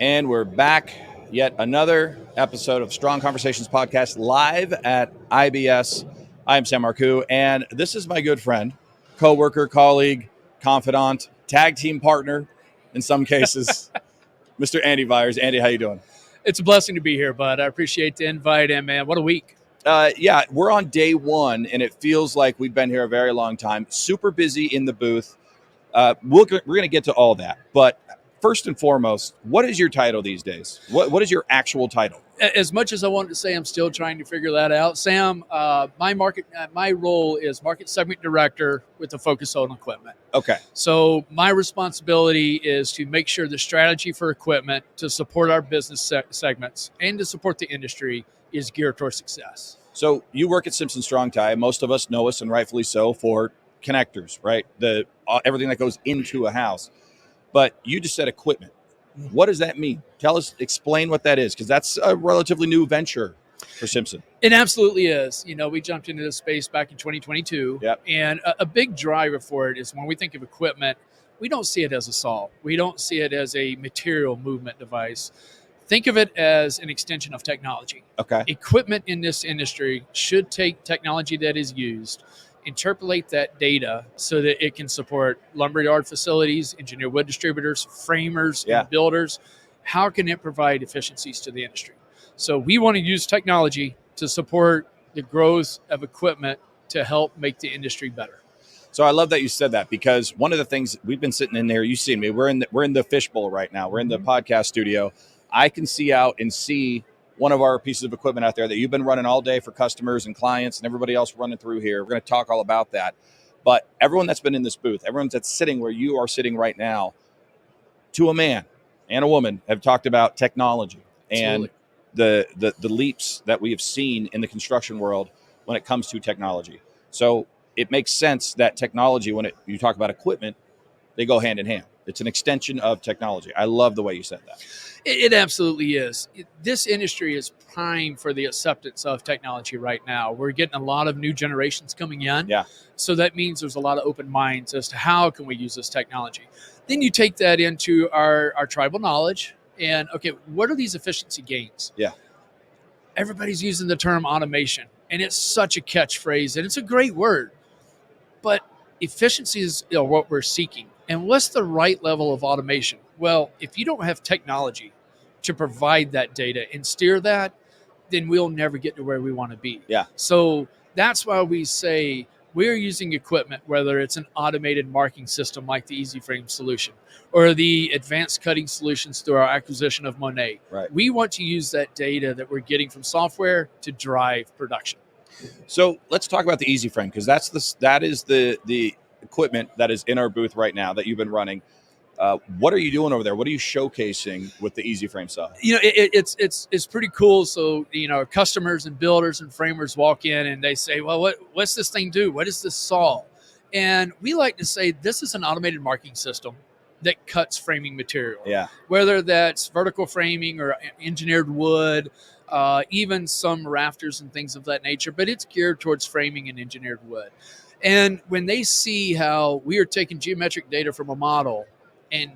And we're back. Yet another episode of Strong Conversations Podcast live at IBS. I'm Sam Marcoux, and this is my good friend, coworker, colleague, confidant, tag team partner in some cases, Mr. Andy Viars. Andy, how you doing? It's a blessing to be here, bud. I appreciate the invite, and man, what a week. Yeah, we're on day one, and it feels like we've been here a very long time. Super busy in the booth. We're going to get to all that, but first and foremost, what is your title these days? What is your actual title? As much as I wanted to say, I'm still trying to figure that out. Sam, my role is market segment director with a focus on equipment. Okay. So my responsibility is to make sure the strategy for equipment to support our business segments and to support the industry is geared towards success. So you work at Simpson Strong Tie. Most of us know us, and rightfully so, for connectors, right? Everything that goes into a house. But you just said equipment. What does that mean? Explain what that is, because that's a relatively new venture for Simpson. It absolutely is. You know, we jumped into this space back in 2022. Yep. And a big driver for it is when we think of equipment, we don't see it as a saw. We don't see it as a material movement device. Think of it as an extension of technology. Okay. Equipment in this industry should take technology that is used, interpolate that data so that it can support lumberyard facilities, engineered wood distributors, framers, and builders. How can it provide efficiencies to the industry? So we want to use technology to support the growth of equipment to help make the industry better. So I love that you said that, because one of the things we've been sitting in there, you've seen me, we're in the fishbowl right now. We're in the podcast studio. I can see out and see one of our pieces of equipment out there that you've been running all day for customers and clients and everybody else running through here. We're going to talk all about that. But everyone that's been in this booth, everyone that's sitting where you are sitting right now, to a man and a woman, have talked about technology and the leaps that we have seen in the construction world when it comes to technology. So it makes sense that technology, you talk about equipment, they go hand in hand. It's an extension of technology. I love the way you said that. It absolutely is. This industry is prime for the acceptance of technology right now. We're getting a lot of new generations coming in. Yeah. So that means there's a lot of open minds as to how can we use this technology. Then you take that into our tribal knowledge and, okay, what are these efficiency gains? Yeah. Everybody's using the term automation, and it's such a catchphrase, and it's a great word. But efficiency is what we're seeking. And what's the right level of automation? Well, if you don't have technology to provide that data and steer that, then we'll never get to where we want to be. Yeah. So that's why we say we're using equipment, whether it's an automated marking system like the EasyFrame solution or the advanced cutting solutions through our acquisition of Monet. Right. We want to use that data that we're getting from software to drive production. So let's talk about the EasyFrame, because that is the equipment that is in our booth right now that you've been running. What are you doing over there? What are you showcasing with the EasyFrame side? You know, it's pretty cool. So, you know, customers and builders and framers walk in and they say, well, what's this thing do? What does this solve? And we like to say this is an automated marking system that cuts framing material. Yeah. Whether that's vertical framing or engineered wood, even some rafters and things of that nature, but it's geared towards framing and engineered wood. And when they see how we are taking geometric data from a model and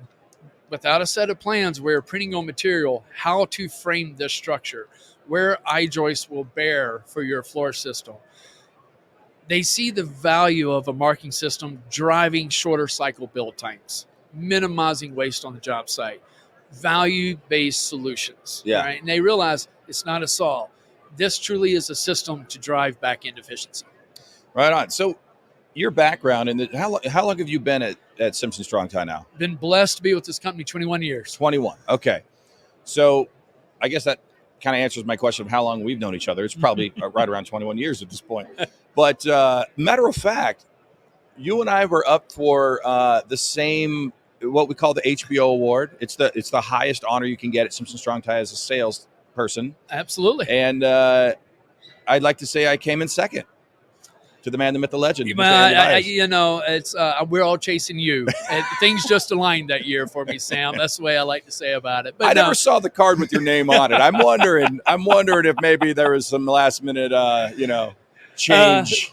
without a set of plans, we're printing on material how to frame this structure, where I-joists will bear for your floor system, they see the value of a marking system driving shorter cycle build times, minimizing waste on the job site, value-based solutions. Yeah. Right? And they realize it's not a saw. This truly is a system to drive back-end efficiency. Right on. So your background, and how long have you been at Simpson Strong Tie now? Been blessed to be with this company 21 years. 21. Okay. So I guess that kind of answers my question of how long we've known each other. It's probably right around 21 years at this point. But matter of fact, you and I were up for the same, what we call the HBO award. It's the highest honor you can get at Simpson Strong Tie as a salesperson. Absolutely. And I'd like to say I came in second to the man, the myth, the legend. It's we're all chasing you. And things just aligned that year for me, Sam. That's the way I like to say about it. But I never saw the card with your name on it. I'm wondering if maybe there was some last minute, change.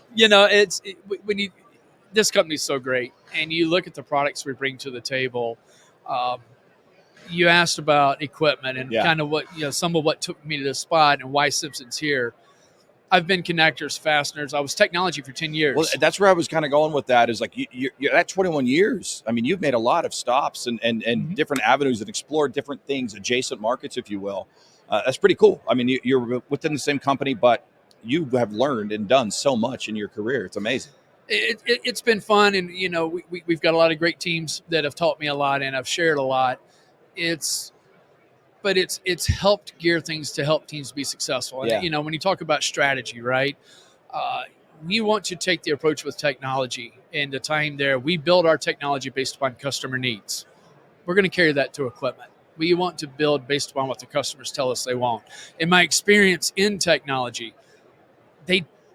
This company's so great, and you look at the products we bring to the table. You asked about equipment and Yeah. kind of what, some of what took me to this spot and why Simpson's here. I've been connectors, fasteners. I was technology for 10 years. Well, that's where I was kind of going with that is like you're at 21 years. I mean, you've made a lot of stops and different avenues and explored different things, adjacent markets, if you will. That's pretty cool. I mean, you're within the same company, but you have learned and done so much in your career. It's amazing. It's been fun. And, we've got a lot of great teams that have taught me a lot and I've shared a lot. It's helped gear things to help teams be successful. And, Yeah. when you talk about strategy, right? We want to take the approach with technology and the time there. We build our technology based upon customer needs. We're going to carry that to equipment. We want to build based upon what the customers tell us they want. In my experience in technology,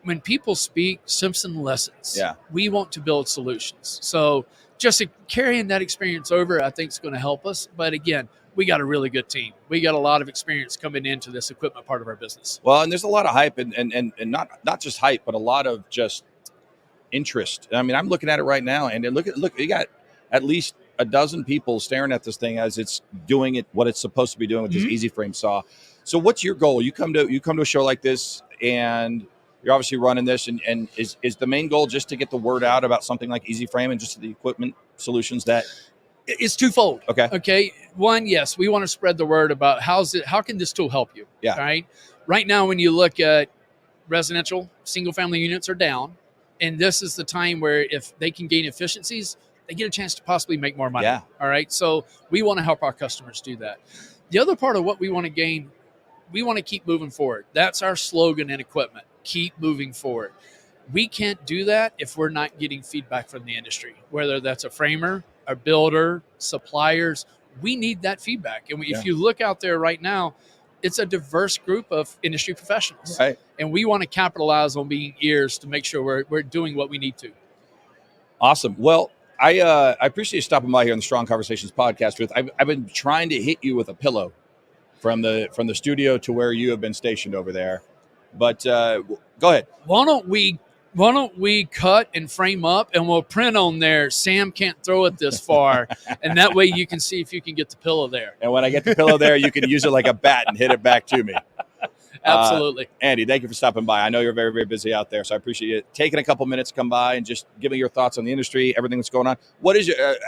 when people speak, Simpson listens. Yeah. We want to build solutions. So just carrying that experience over, I think is going to help us. But again, we got a really good team. We got a lot of experience coming into this equipment part of our business. Well, and there's a lot of hype and not just hype, but a lot of just interest. I mean, I'm looking at it right now, and look, you got at least a dozen people staring at this thing as it's doing what it's supposed to be doing with this easy frame saw. So what's your goal? You come to a show like this and you're obviously running this, and is the main goal just to get the word out about something like easy frame and just the equipment solutions that it's twofold. Okay. One, yes, we want to spread the word about how can this tool help you? Yeah. Right. Right now, when you look at residential single family units are down, and this is the time where if they can gain efficiencies, they get a chance to possibly make more money. Yeah. All right. So we want to help our customers do that. The other part of what we want to gain, we want to keep moving forward. That's our slogan in equipment. Keep moving forward. We can't do that if we're not getting feedback from the industry, whether that's a framer, a builder, suppliers. We need that feedback. And if you look out there right now, it's a diverse group of industry professionals. Right. And we want to capitalize on being ears to make sure we're doing what we need to. Awesome. Well, I appreciate you stopping by here on the Strong Conversations podcast. I've been trying to hit you with a pillow from the studio to where you have been stationed over there. But go ahead. Why don't we cut and frame up and we'll print on there, Sam can't throw it this far. And that way you can see if you can get the pillow there. And when I get the pillow there, you can use it like a bat and hit it back to me. Absolutely. Andy, thank you for stopping by. I know you're very, very busy out there, so I appreciate you taking a couple minutes to come by and just give me your thoughts on the industry, everything that's going on.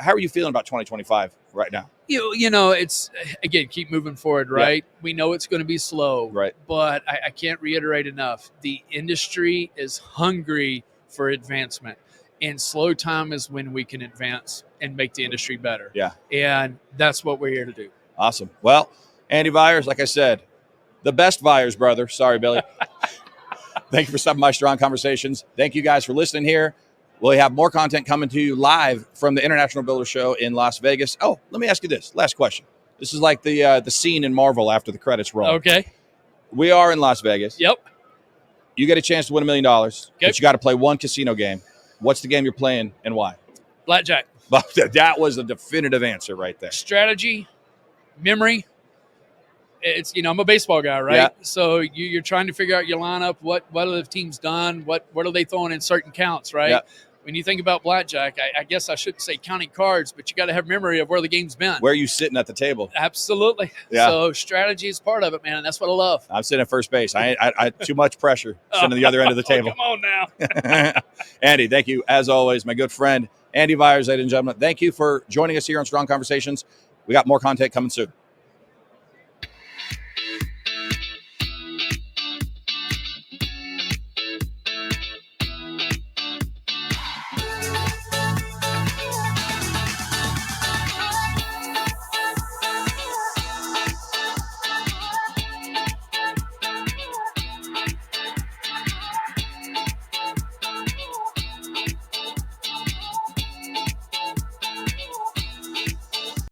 How are you feeling about 2025 right now? It's, again, keep moving forward, right? Yeah. We know it's going to be slow, right? But I can't reiterate enough. The industry is hungry for advancement, and slow time is when we can advance and make the industry better. Yeah. And that's what we're here to do. Awesome. Well, Andy Viars, like I said, the best Viars, brother. Sorry, Billy. Thank you for stopping by Strong Conversations. Thank you guys for listening here. We'll have more content coming to you live from the International Builder Show in Las Vegas. Oh, let me ask you this. Last question. This is like the scene in Marvel after the credits roll. Okay. We are in Las Vegas. Yep. You get a chance to win $1 million, but you got to play one casino game. What's the game you're playing and why? Blackjack. That was a definitive answer right there. Strategy, memory. It's, I'm a baseball guy, right? Yeah. So you're trying to figure out your lineup. What are the teams done? What are they throwing in certain counts, right? Yeah. When you think about blackjack, I guess I shouldn't say counting cards, but you got to have memory of where the game's been. Where are you sitting at the table? Absolutely. Yeah. So strategy is part of it, man, and that's what I love. I'm sitting at first base. I too much pressure sitting at the other end of the table. Come on now. Andy, thank you, as always, my good friend, Andy Viars, ladies and gentlemen. Thank you for joining us here on Strong Conversations. We got more content coming soon.